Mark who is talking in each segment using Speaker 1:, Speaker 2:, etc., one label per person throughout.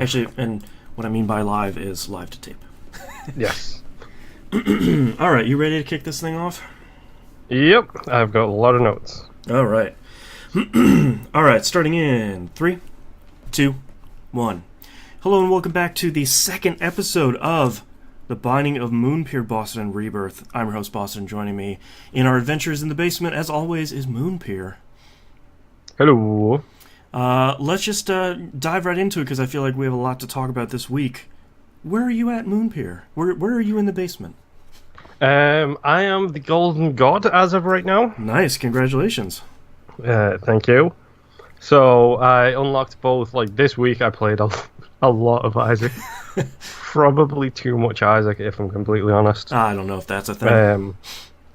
Speaker 1: Actually, and what I mean by live is live to tape.
Speaker 2: Yes.
Speaker 1: All right, you ready to kick this thing off?
Speaker 2: Yep, I've got a lot of notes.
Speaker 1: All right. All right, starting in 3, 2, 1. Hello and welcome back to the second episode of The Binding of Moonpir, Boston and Rebirth. I'm your host, Boston. Joining me in our adventures in the basement, as always, is Moonpir.
Speaker 2: Hello.
Speaker 1: Let's just dive right into it because I feel like we have a lot to talk about this week. Where are you at, Moonpir? Where are you in the basement?
Speaker 2: I am the Golden God as of right now.
Speaker 1: Nice, congratulations.
Speaker 2: Thank you. So I unlocked both. Like this week, I played a lot of Isaac. Probably too much Isaac, if I'm completely honest.
Speaker 1: I don't know if that's a thing.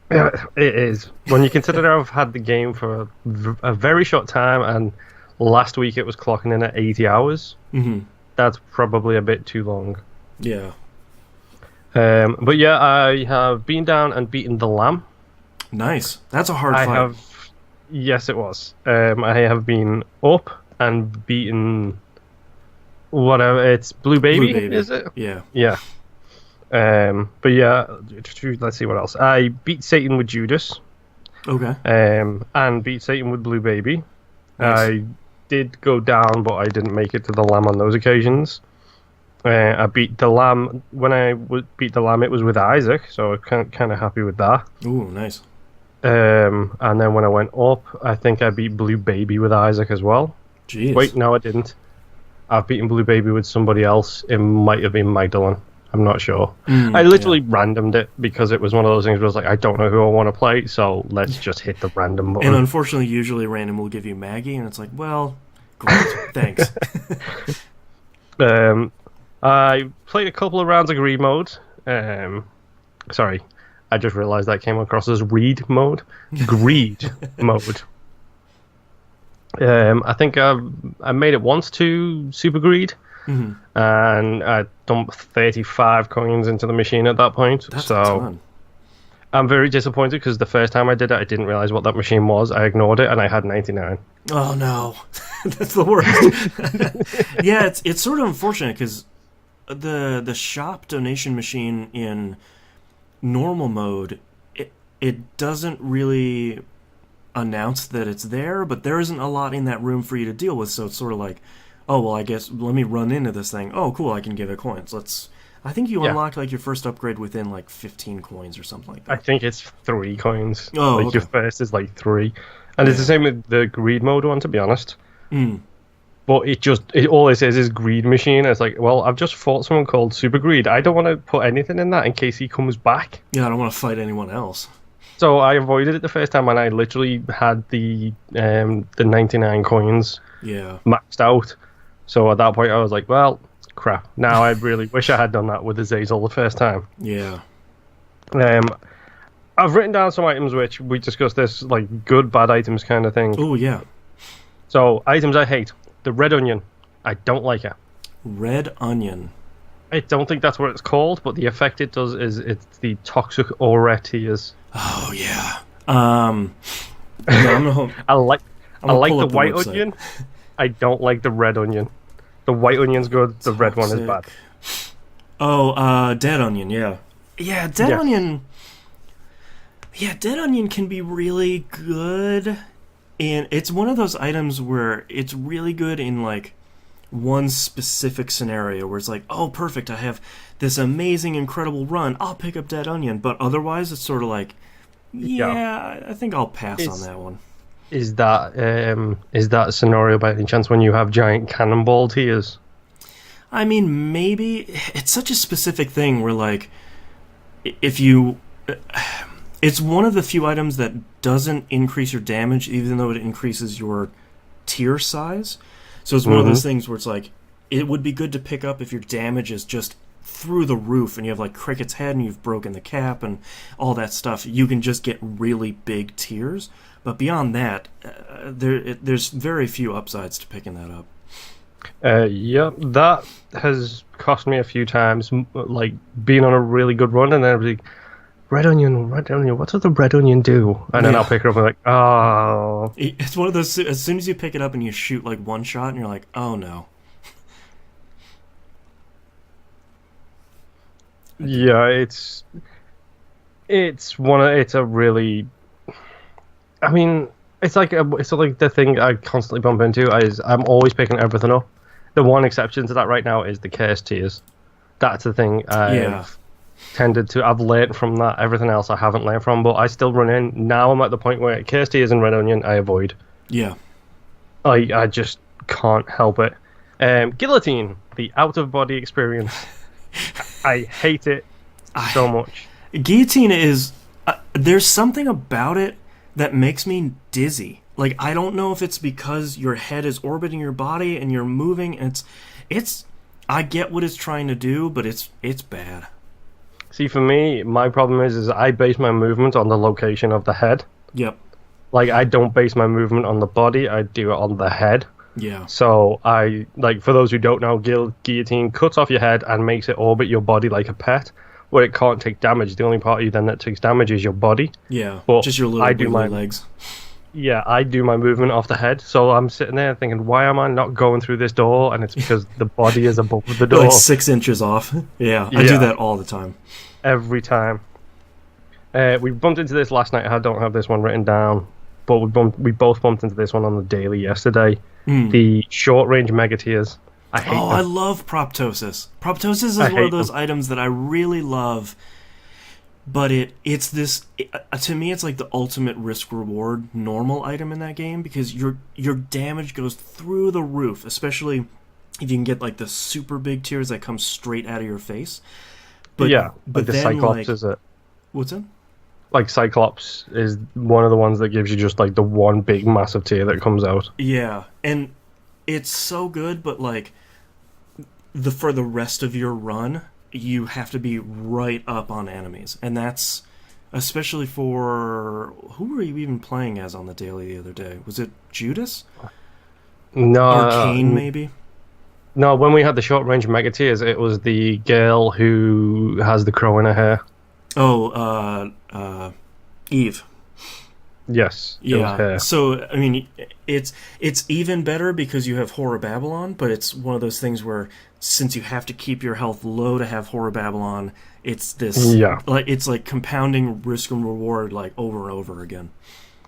Speaker 2: Yeah, it is. When you consider that I've had the game for a very short time, and last week it was clocking in at 80 hours.
Speaker 1: Mm-hmm.
Speaker 2: That's probably a bit too long.
Speaker 1: Yeah.
Speaker 2: But yeah, I have been down and beaten the lamb.
Speaker 1: Nice. That's a hard fight.
Speaker 2: Yes, it was. I have been up and beaten whatever. It's Blue Baby, is it?
Speaker 1: Yeah.
Speaker 2: Yeah. But yeah, let's see what else. I beat Satan with Judas.
Speaker 1: Okay.
Speaker 2: And beat Satan with Blue Baby.
Speaker 1: Nice.
Speaker 2: I did go down, but I didn't make it to the lamb on those occasions. I beat the lamb. When I beat the lamb, it was with Isaac, so I'm kind of happy with that.
Speaker 1: Ooh, nice.
Speaker 2: And then when I went up, I think I beat Blue Baby with Isaac as well.
Speaker 1: Jeez.
Speaker 2: Wait, no, I didn't. I've beaten Blue Baby with somebody else. It might have been Magdalene. I'm not sure. I literally randomed it because it was one of those things where I was like, I don't know who I want to play, so let's just hit the random button.
Speaker 1: And unfortunately, usually random will give you Maggie, and it's like, well, great, thanks.
Speaker 2: I played a couple of rounds of Greed mode. Sorry, I just realised that came across as Read mode. Greed mode. I think I made it once to Super Greed, and I dumped 35 coins into the machine at that point.
Speaker 1: That's
Speaker 2: so
Speaker 1: a ton.
Speaker 2: I'm very disappointed because the first time I did it, I didn't realise what that machine was. I ignored it, and I had 99.
Speaker 1: Oh no, that's the worst. Yeah, it's sort of unfortunate because the shop donation machine in normal mode, it doesn't really announce that it's there, but there isn't a lot in that room for you to deal with, so it's sort of like, oh well, I guess let me run into this thing. Oh cool, I can give it coins. I think you unlocked like your first upgrade within like 15 coins or something like that.
Speaker 2: I think it's 3 coins.
Speaker 1: Oh,
Speaker 2: like
Speaker 1: okay.
Speaker 2: your first is like 3, and it's the same with the Greed mode one, to be honest. But all it says is Greed machine. It's like, well, I've just fought someone called Super Greed. I don't want to put anything in that in case he comes back.
Speaker 1: Yeah, I don't want to fight anyone else.
Speaker 2: So I avoided it the first time, and I literally had the 99 coins maxed out. So at that point, I was like, well, crap. Now I really wish I had done that with the Zazel the first time.
Speaker 1: Yeah.
Speaker 2: I've written down some items which we discussed this, like good, bad items kind of thing.
Speaker 1: Oh, yeah.
Speaker 2: So items I hate. The red onion. I don't like it.
Speaker 1: Red onion.
Speaker 2: I don't think that's what it's called, but the effect it does is it's the toxic aura tears.
Speaker 1: Oh yeah. Yeah,
Speaker 2: I like the white
Speaker 1: website.
Speaker 2: onion. I don't like the red onion. The white onion's good. The red one is bad.
Speaker 1: Oh, dead onion. Yeah. Yeah, dead onion. Yeah, dead onion can be really good. And it's one of those items where it's really good in like one specific scenario where it's like, oh, perfect, I have this amazing, incredible run. I'll pick up dead onion. But otherwise, it's sort of like, yeah. I think I'll pass on that one.
Speaker 2: Is that a scenario by any chance when you have giant cannonball tears?
Speaker 1: I mean, maybe. It's such a specific thing where, like, if you... It's one of the few items that doesn't increase your damage, even though it increases your tier size. So it's one of those things where it's like, it would be good to pick up if your damage is just through the roof and you have like Cricket's head and you've broken the cap and all that stuff. You can just get really big tiers. But beyond that, there's very few upsides to picking that up.
Speaker 2: Yeah, that has cost me a few times, like being on a really good run and then I'll be like, red onion, what does the red onion do? And then I'll pick it up and like, oh.
Speaker 1: It's one of those, as soon as you pick it up and you shoot like one shot and you're like, oh no.
Speaker 2: Yeah, it's a really. I mean, it's like the thing I constantly bump into is I'm always picking everything up. The one exception to that right now is the curse tiers. That's the thing I've learned from that. Everything else I haven't learned from, but I still run in. Now I'm at the point where curse tiers and red onion I avoid.
Speaker 1: Yeah.
Speaker 2: I just can't help it. Guillotine, the out-of-body experience. I hate it so much.
Speaker 1: Guillotine is... there's something about it that makes me dizzy. Like, I don't know if it's because your head is orbiting your body and you're moving. And it's I get what it's trying to do, but it's bad.
Speaker 2: See, for me, my problem is I base my movement on the location of the head.
Speaker 1: Yep.
Speaker 2: Like, I don't base my movement on the body, I do it on the head.
Speaker 1: Yeah.
Speaker 2: So, for those who don't know, guillotine cuts off your head and makes it orbit your body like a pet, where it can't take damage. The only part of you then that takes damage is your body.
Speaker 1: Yeah,
Speaker 2: but
Speaker 1: just your little legs.
Speaker 2: Yeah, I do my movement off the head, so I'm sitting there thinking, why am I not going through this door? And it's because the body is above the door.
Speaker 1: Like 6 inches off. Yeah, I do that all the time.
Speaker 2: Every time. We bumped into this last night. I don't have this one written down, but we both bumped into this one on the daily yesterday. The short-range mega tiers. I hate them.
Speaker 1: I love Proptosis. Proptosis is one of those items that I really love, but it's this... to me, it's like the ultimate risk-reward normal item in that game, because your damage goes through the roof, especially if you can get like the super big tiers that come straight out of your face. But
Speaker 2: the
Speaker 1: then,
Speaker 2: Cyclops is it?
Speaker 1: What's it?
Speaker 2: Like, Cyclops is one of the ones that gives you just, like, the one big massive tier that comes out.
Speaker 1: Yeah, and it's so good, but, like, for the rest of your run, you have to be right up on enemies. And that's, especially for... Who were you even playing as on the daily the other day? Was it Judas?
Speaker 2: No.
Speaker 1: Arcane, maybe?
Speaker 2: No, when we had the short-range mega tiers, it was the girl who has the crow in her hair.
Speaker 1: Oh, Eve.
Speaker 2: Yes.
Speaker 1: Yeah. So, I mean, it's even better because you have Horror Babylon, but it's one of those things where since you have to keep your health low to have Horror Babylon, it's this...
Speaker 2: Yeah.
Speaker 1: Like, it's like compounding risk and reward, like, over and over again.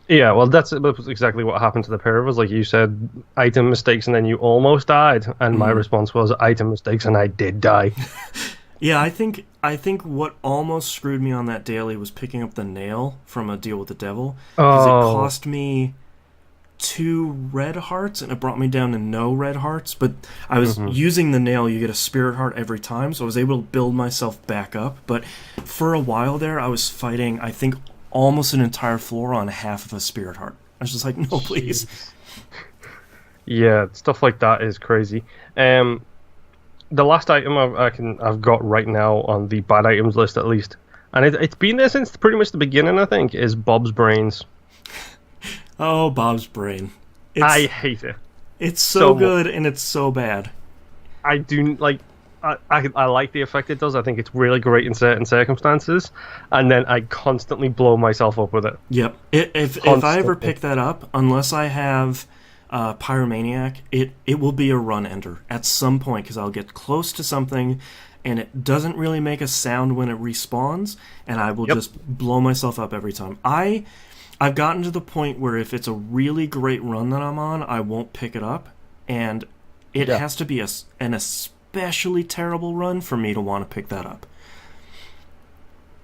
Speaker 2: Yeah, well, that's exactly what happened to the pair of us. Like you said, item mistakes and then you almost died. And my response was item mistakes and I did die.
Speaker 1: Yeah, I think what almost screwed me on that daily was picking up the nail from A Deal with the Devil. Because it cost me 2 red hearts, and it brought me down to no red hearts. But I was using the nail, you get a spirit heart every time, so I was able to build myself back up. But for a while there, I was fighting, I think, almost an entire floor on half of a spirit heart. I was just like, no, please.
Speaker 2: Yeah, stuff like that is crazy. The last item I've got right now on the bad items list, at least, and it's been there since pretty much the beginning, I think, is Bob's Brains.
Speaker 1: Oh, Bob's Brain.
Speaker 2: I hate it.
Speaker 1: It's so good, and it's so bad.
Speaker 2: I do, like... I like the effect it does. I think it's really great in certain circumstances, and then I constantly blow myself up with it.
Speaker 1: Yep. If I ever pick that up, unless I have Pyromaniac, it will be a run ender at some point, because I'll get close to something, and it doesn't really make a sound when it respawns, and I will just blow myself up every time. I've gotten to the point where if it's a really great run that I'm on, I won't pick it up, and it has to be an especially terrible run for me to want to pick that up.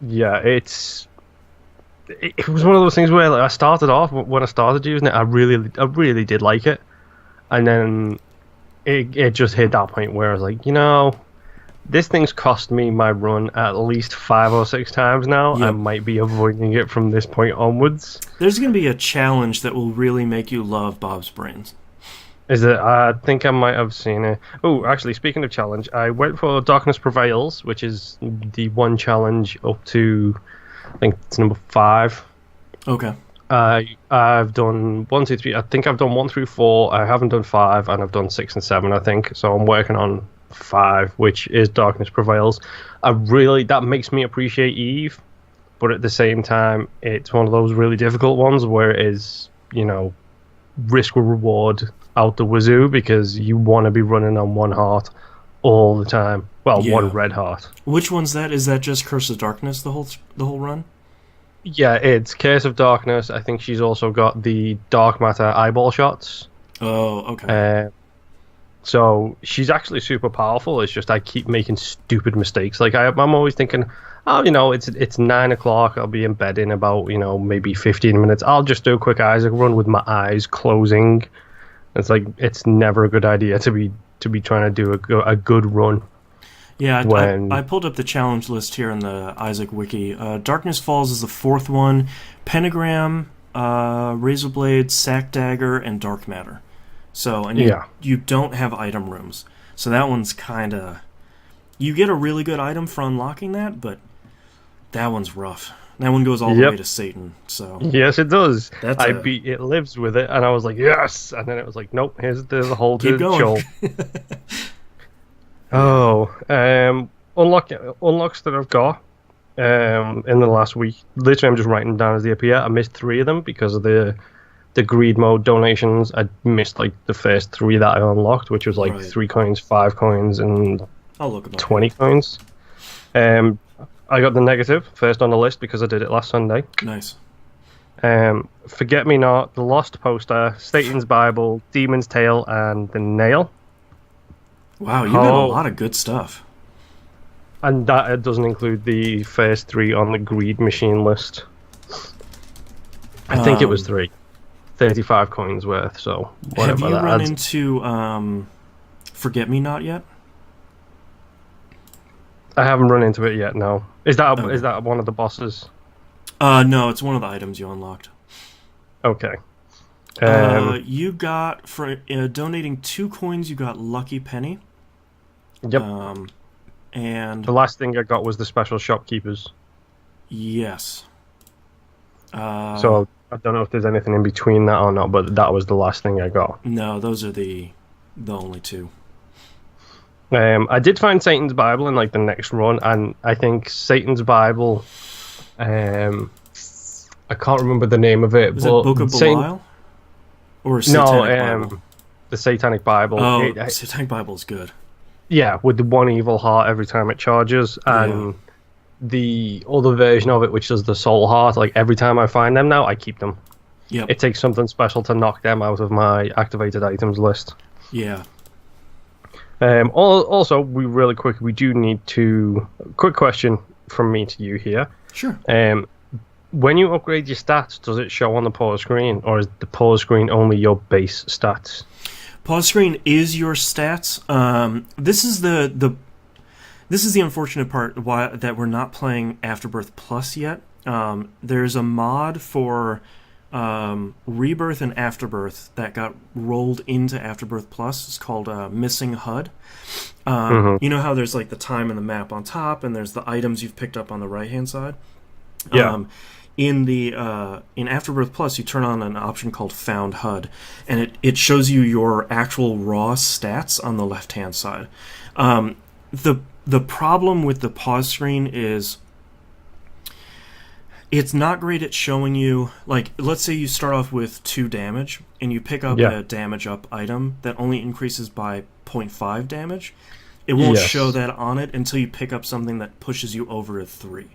Speaker 2: Yeah, it was one of those things where, like, I started off when I started using it, I really did like it, and then it just hit that point where I was like, this thing's cost me my run at least 5 or 6 times now. Yep. I might be avoiding it from this point onwards.
Speaker 1: There's going to be a challenge that will really make you love Bob's Brains.
Speaker 2: Is it? I think I might have seen it. Oh, actually, speaking of challenge, I went for Darkness Prevails, which is the one challenge up to, I think it's number 5.
Speaker 1: Okay.
Speaker 2: I've done 1, 2, 3. I think I've done 1 through 4. I haven't done 5, and I've done 6 and 7, I think. So I'm working on 5, which is Darkness Prevails. That makes me appreciate Eve, but at the same time, it's one of those really difficult ones where it is, risk or reward out the wazoo, because you want to be running on one heart all the time, Well,
Speaker 1: Yeah.
Speaker 2: one red heart.
Speaker 1: Which one's that? Is that just Curse of Darkness, the whole run?
Speaker 2: Yeah, it's Curse of Darkness. I think she's also got the Dark Matter eyeball shots.
Speaker 1: Oh, okay.
Speaker 2: So she's actually super powerful. It's just I keep making stupid mistakes. Like I'm always thinking, oh, it's 9 o'clock. I'll be in bed in about maybe 15 minutes. I'll just do a quick Isaac run with my eyes closing. It's like it's never a good idea to be trying to do a good run.
Speaker 1: Yeah, I pulled up the challenge list here in the Isaac wiki. Darkness Falls is the 4th one. Pentagram, Razorblade, Sack Dagger, and Dark Matter. So, and you don't have item rooms. So that one's kind of... You get a really good item for unlocking that, but that one's rough. That one goes all the way to Satan. So
Speaker 2: yes, it does.
Speaker 1: It
Speaker 2: lives with it, and I was like, yes! And then it was like, nope, here's the whole
Speaker 1: Keep going.
Speaker 2: Unlocks that I've got in the last week. Literally, I'm just writing them down as they appear. I missed 3 of them because of the greed mode donations. I missed like the first 3 that I unlocked, which was like 3 coins, 5 coins, and
Speaker 1: I'll look
Speaker 2: 20 coins. I got the negative first on the list because I did it last Sunday.
Speaker 1: Nice.
Speaker 2: Forget Me Not, The Lost Poster, Satan's Bible, Demon's Tale, and The Nail.
Speaker 1: Wow, you got a lot of good stuff.
Speaker 2: And that doesn't include the first 3 on the greed machine list. I think it was 3. 35 coins worth, so whatever.
Speaker 1: Have you run into Forget Me Not yet?
Speaker 2: I haven't run into it yet, no. Is that one of the bosses?
Speaker 1: No, it's one of the items you unlocked.
Speaker 2: Okay.
Speaker 1: You got, for donating 2 coins, you got Lucky Penny.
Speaker 2: Yep.
Speaker 1: And
Speaker 2: the last thing I got was the special shopkeepers.
Speaker 1: Yes.
Speaker 2: So I don't know if there's anything in between that or not, but that was the last thing I got.
Speaker 1: No, those are the only 2.
Speaker 2: I did find Satan's Bible in like the next run, and I think Satan's Bible, I can't remember the name of it.
Speaker 1: Is it Book of Belial? Or Satanic Bible?
Speaker 2: The Satanic Bible.
Speaker 1: Oh, Satanic Bible is good.
Speaker 2: Yeah, with the one evil heart every time it charges, and the other version of it, which is the soul heart. Like every time I find them now, I keep them.
Speaker 1: Yep.
Speaker 2: It takes something special to knock them out of my activated items list.
Speaker 1: Yeah.
Speaker 2: Also, we do need to... Quick question from me to you here.
Speaker 1: Sure.
Speaker 2: When you upgrade your stats, does it show on the pause screen, or is the pause screen only your base stats?
Speaker 1: Pause screen is your stats. This is the unfortunate part that we're not playing Afterbirth Plus yet. There's a mod for Rebirth and Afterbirth that got rolled into Afterbirth Plus. It's called Missing HUD. You know how there's like the time and the map on top, and there's the items you've picked up on the right hand side.
Speaker 2: Yeah.
Speaker 1: In Afterbirth Plus, you turn on an option called Found HUD, and it shows you your actual raw stats on the left hand side. The problem with the pause screen is it's not great at showing you, like, let's say you start off with 2 damage, and you pick up a damage up item that only increases by 0.5 damage. It won't show that on it until you pick up something that pushes you over to 3.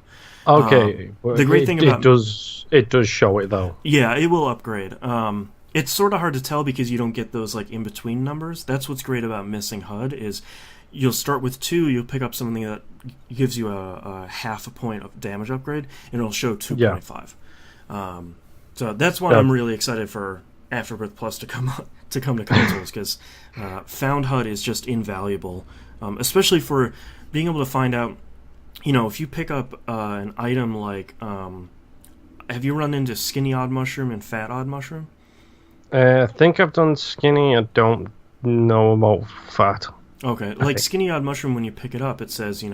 Speaker 2: Okay.
Speaker 1: The great thing about
Speaker 2: it does show it though.
Speaker 1: Yeah, it will upgrade. It's sort of hard to tell because you don't get those like in between numbers. That's what's great about Missing HUD is you'll start with 2, you'll pick up something that gives you a half a point of damage upgrade, and it'll show 2.5. So that's why I'm really excited for Afterbirth Plus to come to consoles, because Found HUD is just invaluable, especially for being able to find out. If you pick up an item like, have you run into Skinny Odd Mushroom and Fat Odd Mushroom?
Speaker 2: I think I've done Skinny. I don't know about Fat.
Speaker 1: Okay, like Skinny Odd Mushroom, when you pick it up, it says,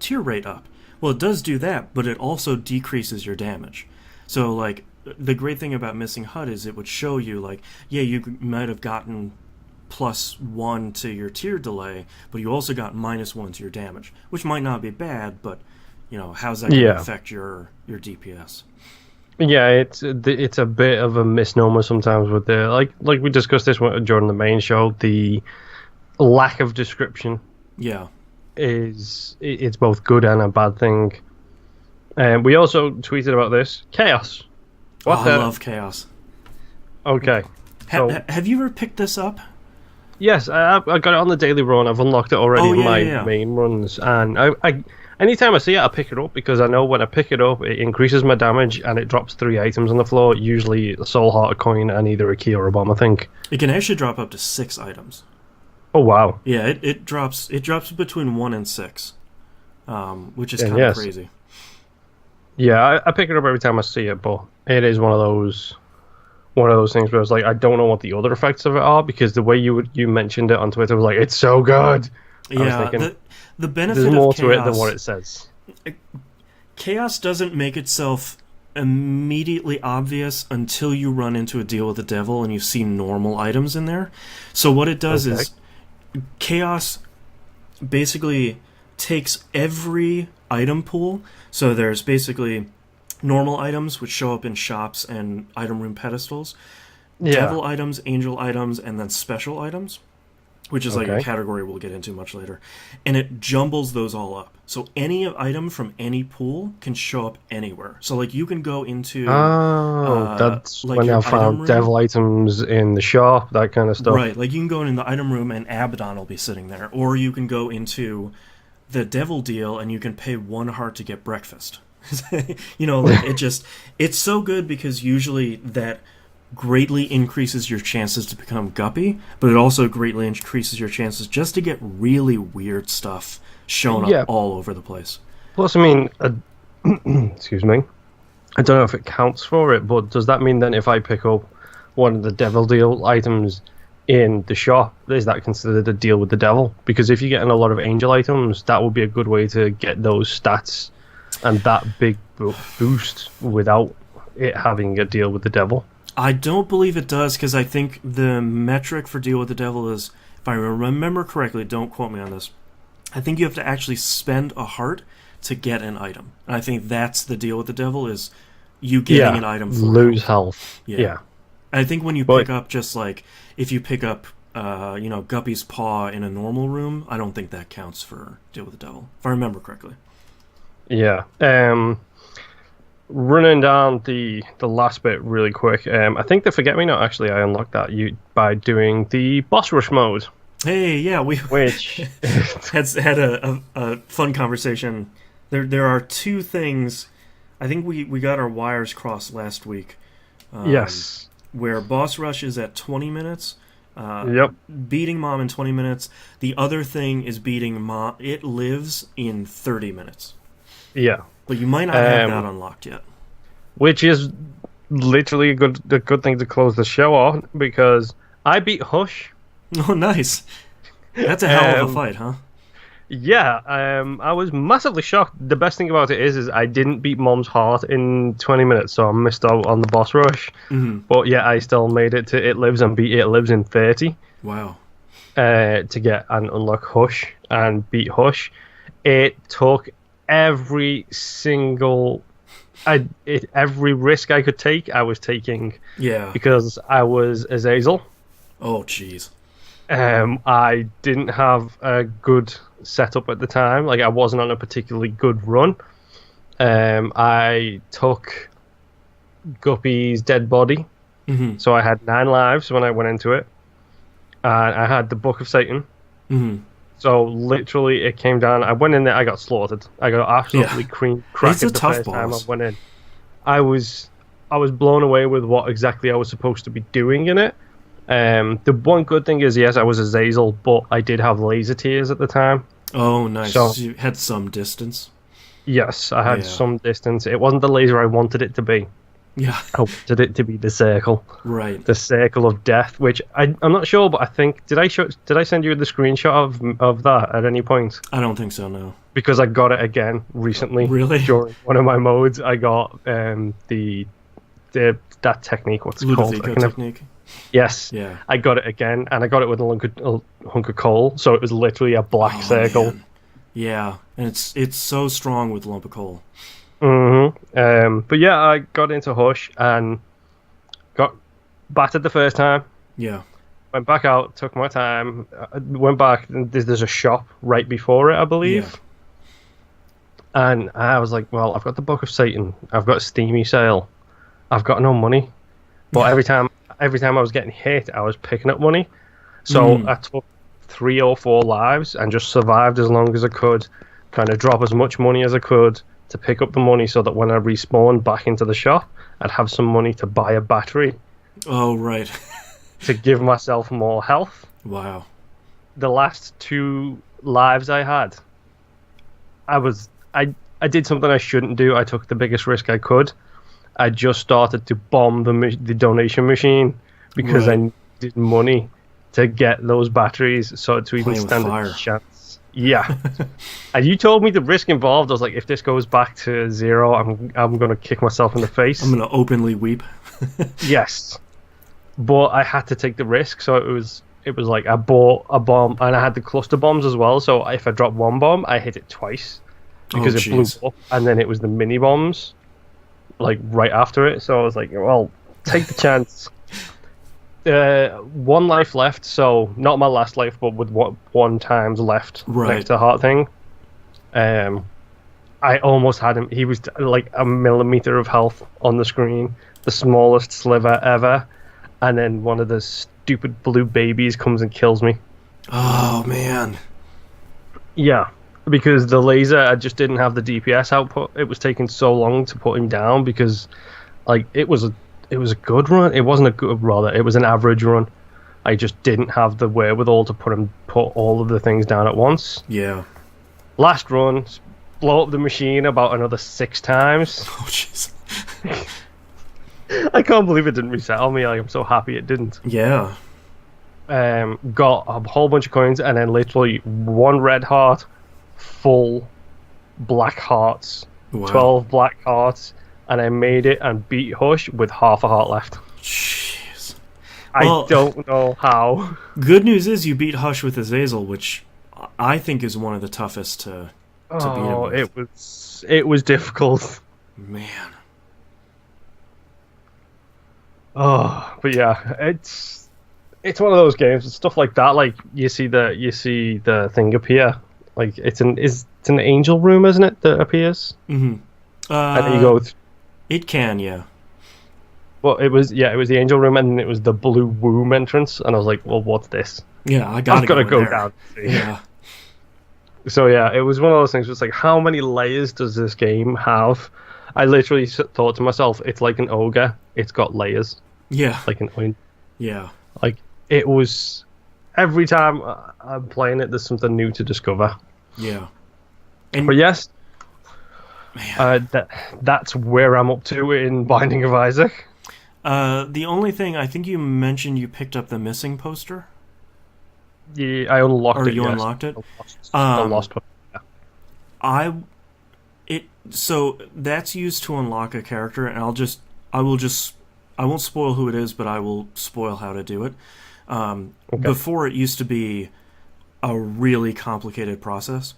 Speaker 1: tier rate up. Well, it does do that, but it also decreases your damage. So, like, the great thing about Missing HUD is it would show you, like, you might have gotten +1 to your tier delay, but you also got -1 to your damage, which might not be bad, but how's that going to affect your DPS?
Speaker 2: Yeah, it's a bit of a misnomer sometimes with the like we discussed this during the main show, the lack of description.
Speaker 1: Yeah.
Speaker 2: it's both good and a bad thing. We also tweeted about this. Chaos.
Speaker 1: I love Chaos.
Speaker 2: Okay.
Speaker 1: Have you ever picked this up?
Speaker 2: Yes, I got it on the daily run. I've unlocked it already in my main runs. And I anytime I see it, I pick it up because I know when I pick it up, it increases my damage and it drops 3 items on the floor, usually a soul heart, a coin, and either a key or a bomb, I think.
Speaker 1: It can actually drop up to 6 items.
Speaker 2: Oh, wow.
Speaker 1: Yeah, it drops between 1 and 6, which is kind of crazy.
Speaker 2: Yeah, I pick it up every time I see it, but it is one of those things where I was like, I don't know what the other effects of it are, because the way you mentioned it on Twitter was like, it's so good.
Speaker 1: Yeah, the benefit
Speaker 2: there's more
Speaker 1: of Chaos,
Speaker 2: to it than what it says.
Speaker 1: Chaos doesn't make itself immediately obvious until you run into a deal with the devil and you see normal items in there. So what it does is Chaos basically takes every item pool. So there's basically normal items, which show up in shops and item room pedestals, devil items, angel items, and then special items, which is like a category we'll get into much later. And it jumbles those all up. So any item from any pool can show up anywhere. So like you can go into...
Speaker 2: that's
Speaker 1: like
Speaker 2: when I found devil items in the shop, that kind of stuff.
Speaker 1: Right, like you can go in the item room and Abaddon will be sitting there. Or you can go into the devil deal and you can pay 1 heart to get breakfast. You know, like it's so good because usually that greatly increases your chances to become guppy, but it also greatly increases your chances just to get really weird stuff shown up all over the place.
Speaker 2: Plus, I mean, excuse me, I don't know if it counts for it, but does that mean then if I pick up one of the devil deal items in the shop, is that considered a deal with the devil? Because if you're getting a lot of angel items, that would be a good way to get those stats and that big boost without it having a deal with the devil.
Speaker 1: I don't believe it does, because I think the metric for deal with the devil is, if I remember correctly, don't quote me on this, I think you have to actually spend a heart to get an item. And I think that's the deal with the devil, is you getting an item for
Speaker 2: lose health. Yeah.
Speaker 1: I think when you pick up, just like, if you pick up, Guppy's Paw in a normal room, I don't think that counts for deal with the devil, if I remember correctly.
Speaker 2: Yeah. Running down the last bit really quick. I think the Forget Me Not, actually, I unlocked that by doing the boss rush mode.
Speaker 1: Hey, yeah,
Speaker 2: which
Speaker 1: had a fun conversation. There are 2 things. I think we got our wires crossed last week.
Speaker 2: Yes.
Speaker 1: Where boss rush is at 20 minutes. Beating Mom in 20 minutes. The other thing is beating Mom. It lives in 30 minutes.
Speaker 2: Yeah.
Speaker 1: But you might not have that unlocked yet.
Speaker 2: Which is literally a good thing to close the show on, because I beat Hush.
Speaker 1: Oh, nice. That's a hell of a fight, huh?
Speaker 2: Yeah, I was massively shocked. The best thing about it is I didn't beat Mom's heart in 20 minutes, so I missed out on the boss rush. Mm-hmm. But yeah, I still made it to It Lives and beat It Lives in 30.
Speaker 1: Wow.
Speaker 2: To get and unlock Hush and beat Hush. It took every risk I could take, I was taking.
Speaker 1: Yeah.
Speaker 2: Because I was Azazel.
Speaker 1: Oh, jeez.
Speaker 2: I didn't have a good setup at the time. Like, I wasn't on a particularly good run. I took Guppy's dead body. Mm-hmm. So I had 9 lives when I went into it. And I had the Book of Satan. Mm-hmm. So literally, it came down. I went in there. I got slaughtered. I got absolutely cracked the first time I went in. I was blown away with what exactly I was supposed to be doing in it. The one good thing is, yes, I was Azazel, but I did have laser tears at the time.
Speaker 1: Oh, nice. So you had some distance.
Speaker 2: Yes, I had some distance. It wasn't the laser I wanted it to be.
Speaker 1: Yeah.
Speaker 2: I wanted it to be the circle.
Speaker 1: Right.
Speaker 2: The circle of death, which I'm not sure, but I think did I send you the screenshot of that at any point?
Speaker 1: I don't think so, no.
Speaker 2: Because I got it again recently.
Speaker 1: Really?
Speaker 2: During one of my modes, I got that technique. What's it called?
Speaker 1: Ludovico technique.
Speaker 2: Yes.
Speaker 1: Yeah.
Speaker 2: I got it again, and I got it with a hunk of coal, so it was literally a black circle.
Speaker 1: Man. Yeah, and it's so strong with lump of coal.
Speaker 2: Mm-hmm. But yeah, I got into Hush and got battered the first time.
Speaker 1: Yeah.
Speaker 2: Went back out, took my time, went back. There's a shop right before it, I believe.
Speaker 1: Yeah.
Speaker 2: And I was like, well, I've got the Book of Satan. I've got a Steamy sale. I've got no money. But every time I was getting hit, I was picking up money. So I took 3 or 4 lives and just survived as long as I could. Kind of drop as much money as I could to pick up the money so that when I respawned back into the shop, I'd have some money to buy a battery.
Speaker 1: Oh, right.
Speaker 2: To give myself more health.
Speaker 1: Wow.
Speaker 2: The last 2 lives I had, I did something I shouldn't do. I took the biggest risk I could. I just started to bomb the donation machine because I needed money to get those batteries so to even stand a chance. Yeah. And you told me the risk involved. I was like, if this goes back to 0, I'm going to kick myself in the face.
Speaker 1: I'm going to openly weep.
Speaker 2: Yes. But I had to take the risk, so it was like I bought a bomb, and I had the cluster bombs as well, so if I dropped 1 bomb, I hit it twice. Because it blew up, and then it was the mini bombs, like right after it. So I was like, well, take the chance. 1 life left, so not my last life, but with 1 times left next to heart thing. I almost had him. He was like a millimeter of health on the screen, the smallest sliver ever, and then one of the stupid blue babies comes and kills me.
Speaker 1: Oh man.
Speaker 2: Yeah. Because the laser, I just didn't have the DPS output. It was taking so long to put him down because, like, it was a good run. It wasn't a good, rather, it was an average run. I just didn't have the wherewithal to put all of the things down at once.
Speaker 1: Yeah.
Speaker 2: Last run, blow up the machine about another 6 times.
Speaker 1: Oh jeez.
Speaker 2: I can't believe it didn't reset on me. Like, I'm so happy it didn't.
Speaker 1: Yeah.
Speaker 2: Got a whole bunch of coins and then literally 1 red heart. Full black hearts, 12 black hearts, and I made it and beat Hush with half a heart left.
Speaker 1: Jeez.
Speaker 2: Well, I don't know how.
Speaker 1: Good news is you beat Hush with Azazel, which I think is one of the toughest to beat him with.
Speaker 2: It was difficult.
Speaker 1: Man.
Speaker 2: Oh, but yeah, it's one of those games. It's stuff like that. Like you see the thing appear. Like it's an angel room, isn't it? That appears.
Speaker 1: Mm-hmm.
Speaker 2: And then you go.
Speaker 1: It can, yeah.
Speaker 2: Well, it was the angel room, and it was the blue womb entrance, and I was like, well, what's this?
Speaker 1: Yeah, I've
Speaker 2: got to go
Speaker 1: there.
Speaker 2: down.
Speaker 1: Yeah.
Speaker 2: So yeah, it was one of those things. It's like, how many layers does this game have? I literally thought to myself, it's like an ogre. It's got layers.
Speaker 1: Yeah.
Speaker 2: Like an onion.
Speaker 1: Yeah.
Speaker 2: Like it was. Every time I'm playing it, there's something new to discover.
Speaker 1: Yeah.
Speaker 2: But yes, that's where I'm up to in Binding of Isaac.
Speaker 1: The only thing, I think you mentioned you picked up the missing poster?
Speaker 2: Yeah, I unlocked it.
Speaker 1: Or you unlocked it?
Speaker 2: The lost one. Yeah.
Speaker 1: So that's used to unlock a character, and I won't spoil who it is, but I will spoil how to do it. Before, it used to be a really complicated process.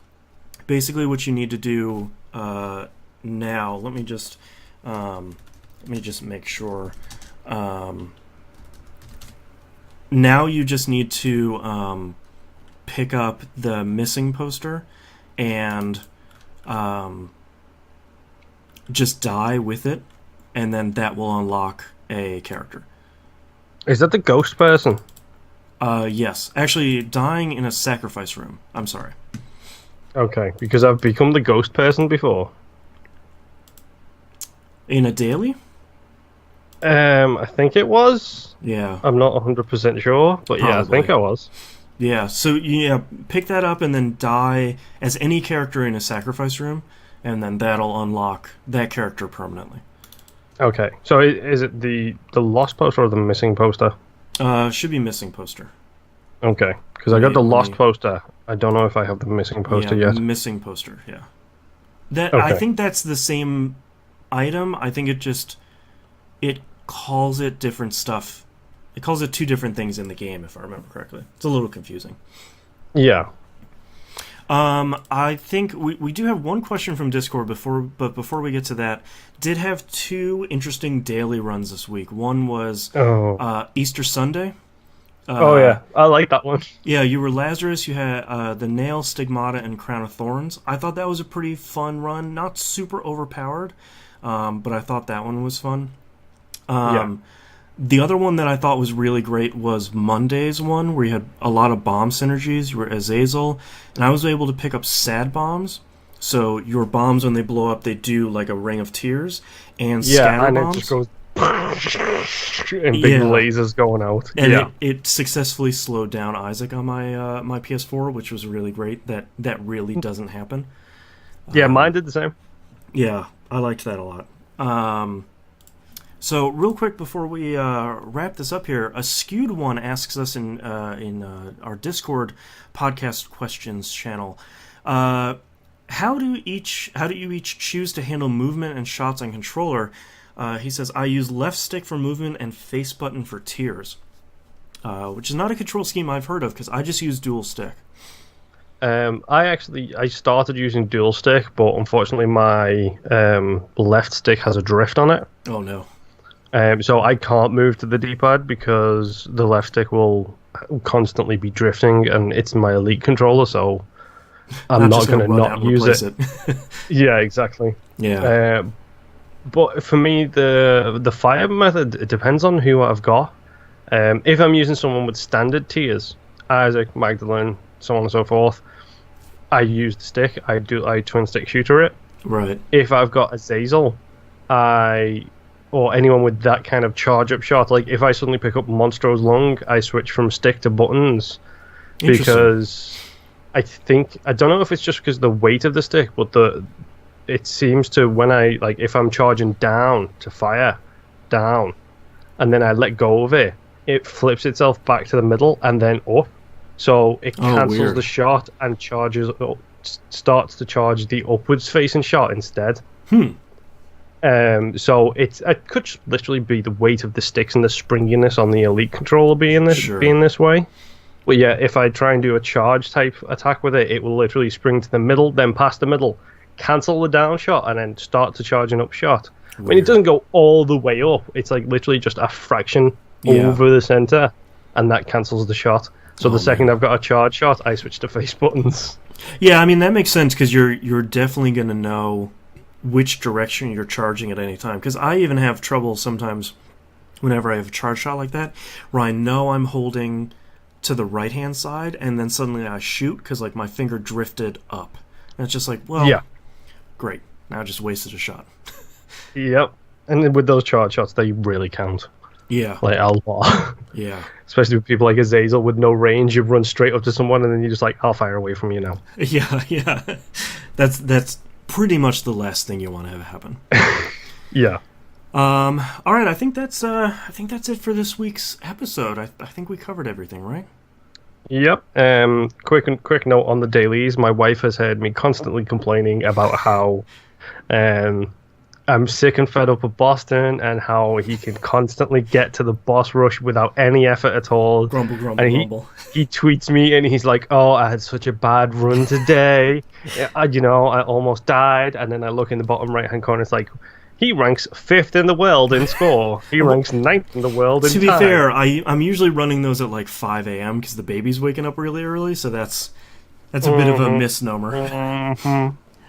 Speaker 1: Basically, what you need to do now, let me just make sure. Now you just need to pick up the missing poster and just die with it, and then that will unlock a character.
Speaker 2: Is that the ghost person?
Speaker 1: Yes. Actually, dying in a sacrifice room. I'm sorry.
Speaker 2: Okay, because I've become the ghost person before.
Speaker 1: In a daily?
Speaker 2: I think it was.
Speaker 1: Yeah.
Speaker 2: I'm not 100% sure, but yeah, I think I was.
Speaker 1: Yeah, so yeah, pick that up and then die as any character in a sacrifice room, and then that'll unlock that character permanently.
Speaker 2: Okay, so is it the lost poster or the missing poster?
Speaker 1: Should be missing poster.
Speaker 2: Okay, because I got the lost poster. I don't know if I have the missing poster yet.
Speaker 1: Missing poster, yeah. That
Speaker 2: okay.
Speaker 1: I think that's the same item. I think it calls it different stuff. It calls it 2 different things in the game, if I remember correctly. It's a little confusing.
Speaker 2: Yeah.
Speaker 1: I think we do have one question from Discord but before we get to that, did have 2 interesting daily runs this week. One was Easter Sunday.
Speaker 2: Oh yeah, I like that one.
Speaker 1: Yeah, you were Lazarus. You had the Nail, Stigmata, and Crown of Thorns. I thought that was a pretty fun run. Not super overpowered, but I thought that one was fun. The other one that I thought was really great was Monday's one, where you had a lot of bomb synergies. You were Azazel, and I was able to pick up sad bombs. So your bombs, when they blow up, they do like a ring of tears, and scatter bombs.
Speaker 2: It just goes and big lasers going out.
Speaker 1: And it successfully slowed down Isaac on my my PS4, which was really great. That really doesn't happen.
Speaker 2: Yeah, mine did the same.
Speaker 1: Yeah, I liked that a lot. So real quick before we wrap this up here, a skewed one asks us in our Discord podcast questions channel. How do you each choose to handle movement and shots on controller? He says, I use left stick for movement and face button for tears, which is not a control scheme I've heard of because I just use dual stick.
Speaker 2: I started using dual stick, but unfortunately my left stick has a drift on it.
Speaker 1: Oh no.
Speaker 2: So I can't move to the D-pad because the left stick will constantly be drifting, and it's my Elite controller, so I'm not going to not use it. Yeah, exactly.
Speaker 1: Yeah.
Speaker 2: But for me, the fire method, it depends on who I've got. If I'm using someone with standard tiers, Isaac, Magdalene, so on and so forth, I use the stick. I twin stick shooter it.
Speaker 1: Right.
Speaker 2: If I've got Azazel, or anyone with that kind of charge up shot, like if I suddenly pick up Monstro's Lung, I switch from stick to buttons, because I don't know if it's just because of the weight of the stick, but it seems to, when if I'm charging down to fire down and then I let go of it, it flips itself back to the middle and then up, so it cancels the shot and starts to charge the upwards facing shot instead. So it could just literally be the weight of the sticks and the springiness on the Elite controller being this way. But yeah, if I try and do a charge type attack with it, it will literally spring to the middle, then past the middle, cancel the down shot, and then start to charge an up shot. I mean, it doesn't go all the way up. It's like literally just a fraction over the center, and that cancels the shot. So the second I've got a charge shot, I switch to face buttons.
Speaker 1: Yeah, I mean, that makes sense, because you're definitely going to know which direction you're charging at any time. Because I even have trouble sometimes whenever I have a charge shot like that, where I know I'm holding to the right-hand side, and then suddenly I shoot because like my finger drifted up. And it's just like, well, great. Now I just wasted a shot.
Speaker 2: Yep. And then with those charge shots, they really count.
Speaker 1: Yeah.
Speaker 2: Like a lot.
Speaker 1: Yeah.
Speaker 2: Especially with people like Azazel with no range, you run straight up to someone and then you're just like, I'll fire away from you now.
Speaker 1: Yeah. That's pretty much the last thing you want to have happen.
Speaker 2: Yeah.
Speaker 1: All right, I think that's it for this week's episode. I think we covered everything, right?
Speaker 2: Yep. Quick note on the dailies. My wife has heard me constantly complaining about how I'm sick and fed up of Boston, and how he can constantly get to the boss rush without any effort at all.
Speaker 1: Grumble.
Speaker 2: He tweets me and he's like, "Oh, I had such a bad run today. I almost died." And then I look in the bottom right-hand corner. It's like, he ranks 5th in the world in score. He ranks 9th in the world in time.
Speaker 1: To be fair, I'm usually running those at like 5 a.m. because the baby's waking up really early, so that's a bit of a misnomer.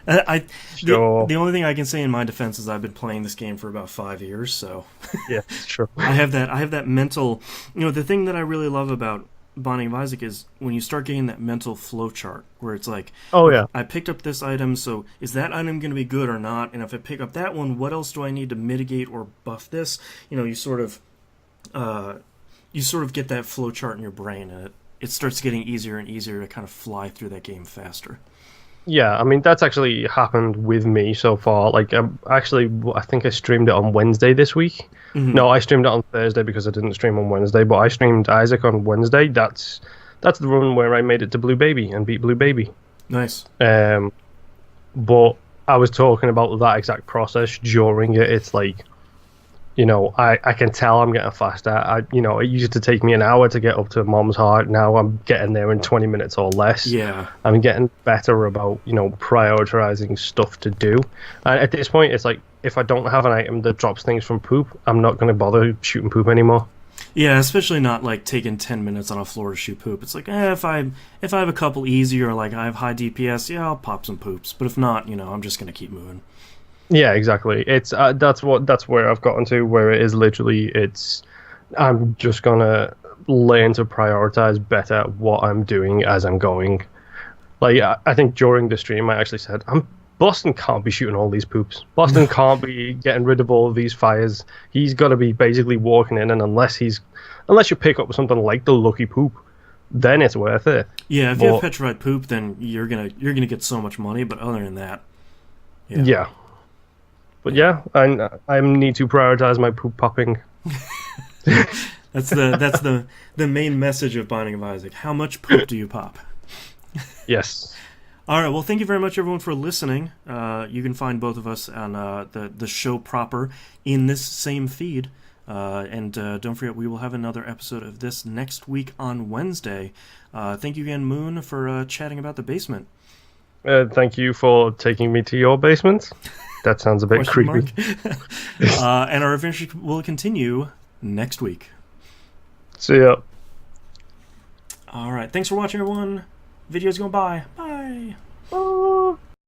Speaker 1: The only thing I can say in my defense is I've been playing this game for about 5 years, so
Speaker 2: yeah, it's true.
Speaker 1: I have that mental. The thing that I really love about Binding of Isaac is when you start getting that mental flow chart where it's like,
Speaker 2: oh yeah,
Speaker 1: I picked up this item, so is that item going to be good or not? And if I pick up that one, what else do I need to mitigate or buff this? You sort of get that flow chart in your brain, and it starts getting easier and easier to kind of fly through that game faster.
Speaker 2: Yeah, I mean, that's actually happened with me so far. Like, I think I streamed it on Wednesday this week. Mm-hmm. No, I streamed it on Thursday because I didn't stream on Wednesday, but I streamed Isaac on Wednesday. That's the run where I made it to Blue Baby and beat Blue Baby.
Speaker 1: Nice.
Speaker 2: But I was talking about that exact process during it. It's like, I can tell I'm getting faster. It used to take me an hour to get up to Mom's Heart. Now I'm getting there in 20 minutes or less.
Speaker 1: Yeah.
Speaker 2: I'm getting better about, prioritizing stuff to do. And at this point, it's like, if I don't have an item that drops things from poop, I'm not going to bother shooting poop anymore.
Speaker 1: Yeah, especially not like taking 10 minutes on a floor to shoot poop. It's like, if I have a couple easy or like I have high DPS, yeah, I'll pop some poops. But if not, I'm just gonna keep moving.
Speaker 2: Yeah, exactly. It's that's where I've gotten to, where it is literally I'm just gonna learn to prioritize better what I'm doing as I'm going. Like I think during the stream I actually said, Boston can't be shooting all these poops. Boston can't be getting rid of all of these fires. He's got to be basically walking in, and unless you pick up something like the lucky poop, then it's worth it.
Speaker 1: Yeah, if you have petrified poop, then you're gonna get so much money. But other than that,
Speaker 2: yeah. But yeah, I need to prioritize my poop popping.
Speaker 1: That's the main message of Binding of Isaac. How much poop do you pop?
Speaker 2: Yes.
Speaker 1: All right. Well, thank you very much, everyone, for listening. You can find both of us on the show proper in this same feed. And don't forget, we will have another episode of this next week on Wednesday. Thank you again, Moon, for chatting about the basement.
Speaker 2: Thank you for taking me to your basement. That sounds a bit creepy.
Speaker 1: And our adventure will continue next week.
Speaker 2: See ya.
Speaker 1: All right. Thanks for watching, everyone. Video's going by. Bye.
Speaker 2: Bye.